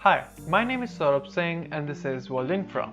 Hi, my name is Saurabh Singh and this is World Infra.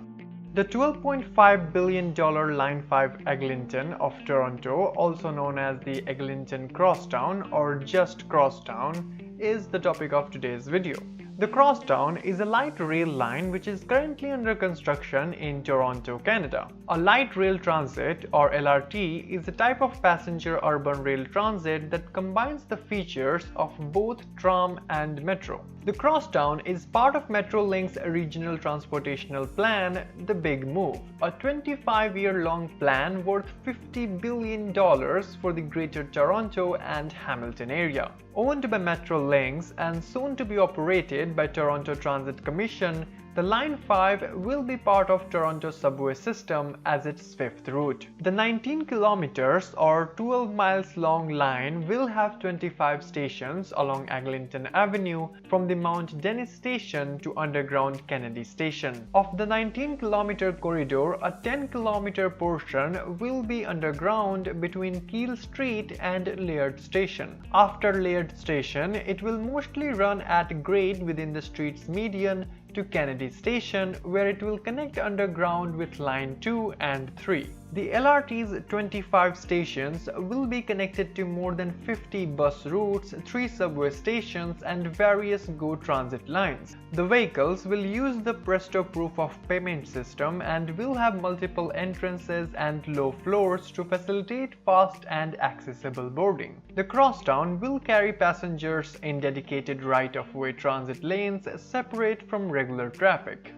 The $12.5 billion Line 5 Eglinton of Toronto, also known as the Eglinton Crosstown or just Crosstown, is the topic of today's video. The Crosstown is a light rail line which is currently under construction in Toronto, Canada. A light rail transit or LRT is a type of passenger urban rail transit that combines the features of both tram and metro. The Crosstown is part of Metrolink's Regional Transportational Plan, The Big Move, a 25-year-long plan worth $50 billion for the Greater Toronto and Hamilton area. Owned by Metrolinx and soon to be operated by Toronto Transit Commission, the Line 5 will be part of Toronto's subway system as its fifth route. The 19 kilometers or 12 miles long line will have 25 stations along Eglinton Avenue from the Mount Dennis station to underground Kennedy station. Of the 19-kilometer corridor, a 10-kilometer portion will be underground between Keele Street and Laird Station. After Laird Station, it will mostly run at grade within the street's median to Kennedy Station, where it will connect underground with Line 2 and 3. The LRT's 25 stations will be connected to more than 50 bus routes, 3 subway stations and various GO Transit lines. The vehicles will use the Presto proof of payment system and will have multiple entrances and low floors to facilitate fast and accessible boarding. The Crosstown will carry passengers in dedicated right-of-way transit lanes separate from regular traffic.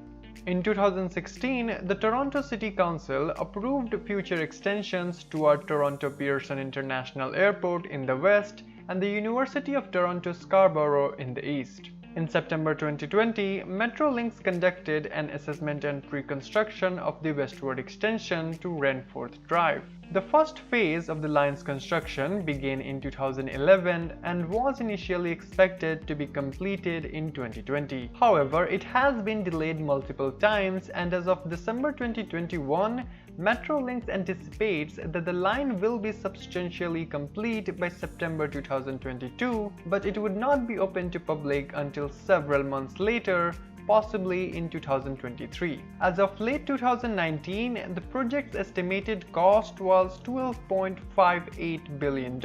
In 2016, the Toronto City Council approved future extensions to our Toronto Pearson International Airport in the west and the University of Toronto Scarborough in the east. In September 2020, Metrolinx conducted an assessment and pre-construction of the westward extension to Renforth Drive. The first phase of the line's construction began in 2011 and was initially expected to be completed in 2020. However, it has been delayed multiple times, and as of December 2021, Metrolinx anticipates that the line will be substantially complete by September 2022, but it would not be open to public until several months later, possibly in 2023. As of late 2019, the project's estimated cost was $12.58 billion.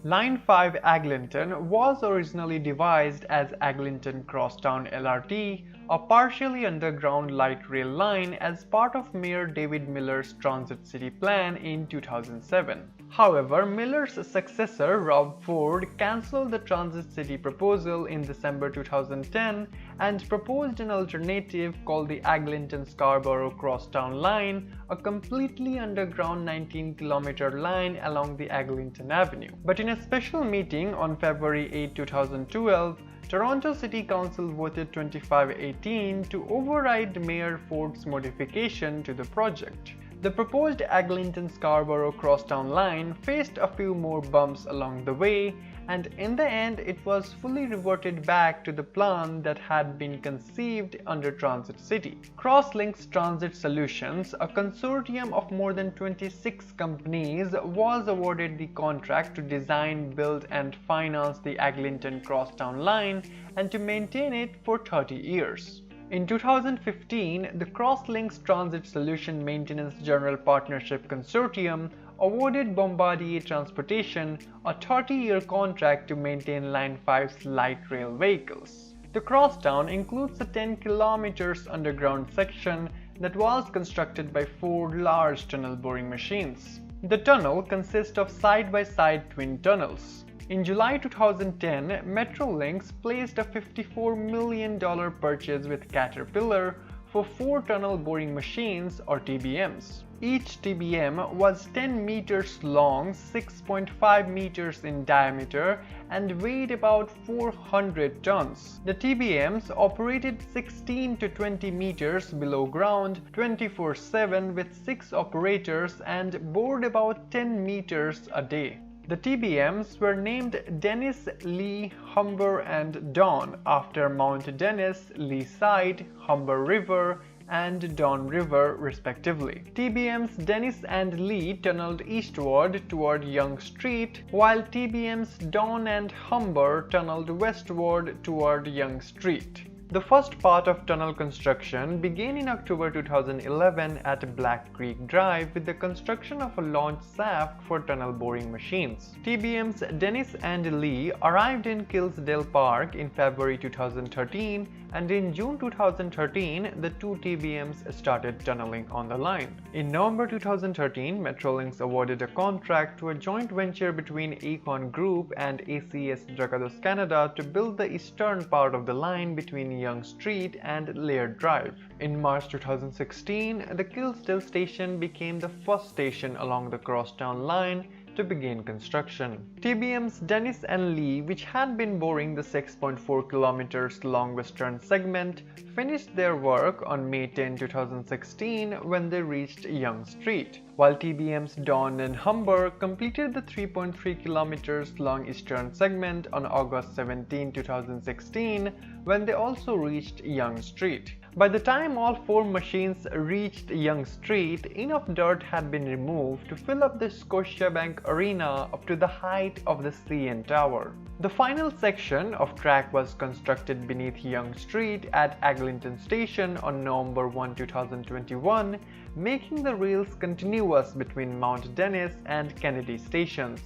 Line 5 Eglinton was originally devised as Eglinton Crosstown LRT, a partially underground light rail line as part of Mayor David Miller's Transit City Plan in 2007. However, Miller's successor Rob Ford cancelled the Transit City proposal in December 2010 and proposed an alternative called the Eglinton Scarborough Crosstown Line, a completely underground 19-kilometer line along the Eglinton Avenue. But in a special meeting on February 8, 2012, Toronto City Council voted 25-18 to override Mayor Ford's modification to the project. The proposed Eglinton Scarborough Crosstown line faced a few more bumps along the way, and in the end it was fully reverted back to the plan that had been conceived under Transit City. CrossLinks Transit Solutions, a consortium of more than 26 companies, was awarded the contract to design, build and finance the Eglinton Crosstown line and to maintain it for 30 years. In 2015, the CrossLinks Transit Solution Maintenance General Partnership Consortium awarded Bombardier Transportation a 30-year contract to maintain Line 5's light rail vehicles. The Crosstown includes a 10 kilometers underground section that was constructed by 4 large tunnel boring machines. The tunnel consists of side-by-side twin tunnels. In July 2010, Metrolinx placed a $54 million purchase with Caterpillar for 4 tunnel boring machines or TBMs. Each TBM was 10 meters long, 6.5 meters in diameter and weighed about 400 tons. The TBMs operated 16 to 20 meters below ground 24/7 with 6 operators and bored about 10 meters a day. The TBMs were named Dennis, Lee, Humber and Dawn after Mount Dennis, Lee Side, Humber River, and Don River respectively. TBM's Dennis and Lee tunneled eastward toward Yonge Street, while TBM's Don and Humber tunneled westward toward Yonge Street. The first part of tunnel construction began in October 2011 at Black Creek Drive with the construction of a launch shaft for tunnel boring machines. TBM's Dennis and Lee arrived in Kilsdale Park in February 2013, and in June 2013, the two TBMs started tunneling on the line. In November 2013, Metrolinx awarded a contract to a joint venture between Aecon Group and ACS Dragados Canada to build the eastern part of the line between Yonge Street and Laird Drive. In March 2016, the Kilsdale station became the first station along the crosstown line to begin construction. TBM's Dennis and Lee, which had been boring the 6.4 kilometers long western segment, finished their work on May 10, 2016 when they reached Yonge Street, while TBM's Don and Humber completed the 3.3 kilometers long eastern segment on August 17, 2016 when they also reached Yonge Street. By the time all four machines reached Yonge Street, enough dirt had been removed to fill up the Scotiabank Arena up to the height of the CN Tower. The final section of track was constructed beneath Yonge Street at Eglinton Station on November 1, 2021, making the rails continuous between Mount Dennis and Kennedy stations.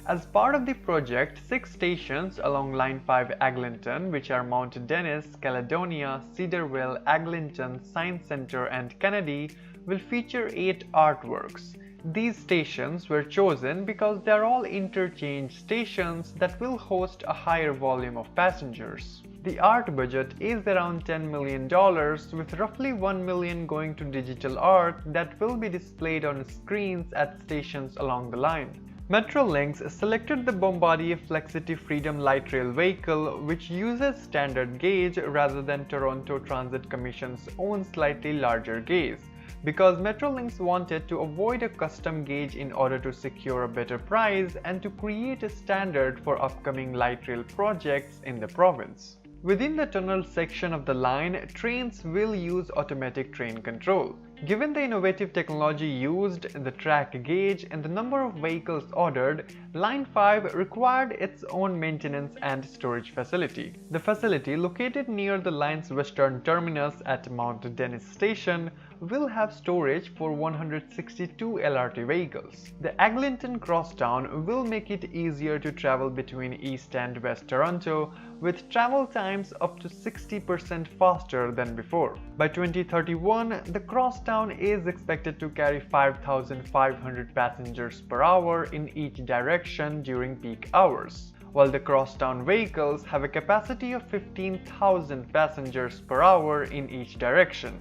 As part of the project, 6 stations along Line 5 Eglinton, which are Mount Dennis, Caledonia, Cedarville, Eglinton, Science Center and Kennedy, will feature 8 artworks. These stations were chosen because they are all interchange stations that will host a higher volume of passengers. The art budget is around $10 million, with roughly $1 million going to digital art that will be displayed on screens at stations along the line. Metrolinx selected the Bombardier Flexity Freedom Light Rail vehicle, which uses standard gauge rather than Toronto Transit Commission's own slightly larger gauge, because Metrolinx wanted to avoid a custom gauge in order to secure a better price and to create a standard for upcoming light rail projects in the province. Within the tunnel section of the line, trains will use automatic train control. Given the innovative technology used, the track gauge, and the number of vehicles ordered, Line 5 required its own maintenance and storage facility. The facility, located near the line's western terminus at Mount Dennis Station, will have storage for 162 LRT vehicles. The Eglinton Crosstown will make it easier to travel between East and West Toronto, with travel times up to 60% faster than before. By 2031, the crosstown is expected to carry 5,500 passengers per hour in each direction during peak hours, while the crosstown vehicles have a capacity of 15,000 passengers per hour in each direction.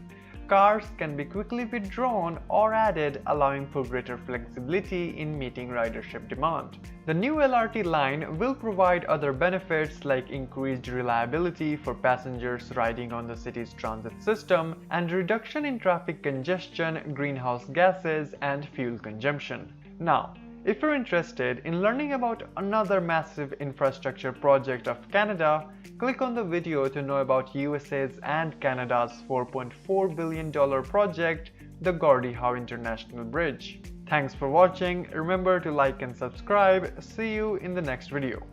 Cars can be quickly withdrawn or added, allowing for greater flexibility in meeting ridership demand. The new LRT line will provide other benefits like increased reliability for passengers riding on the city's transit system and reduction in traffic congestion, greenhouse gases, and fuel consumption. Now, if you're interested in learning about another massive infrastructure project of Canada, click on the video to know about USA's and Canada's $4.4 billion project, the Gordie Howe International Bridge. Thanks for watching. Remember to like and subscribe. See you in the next video.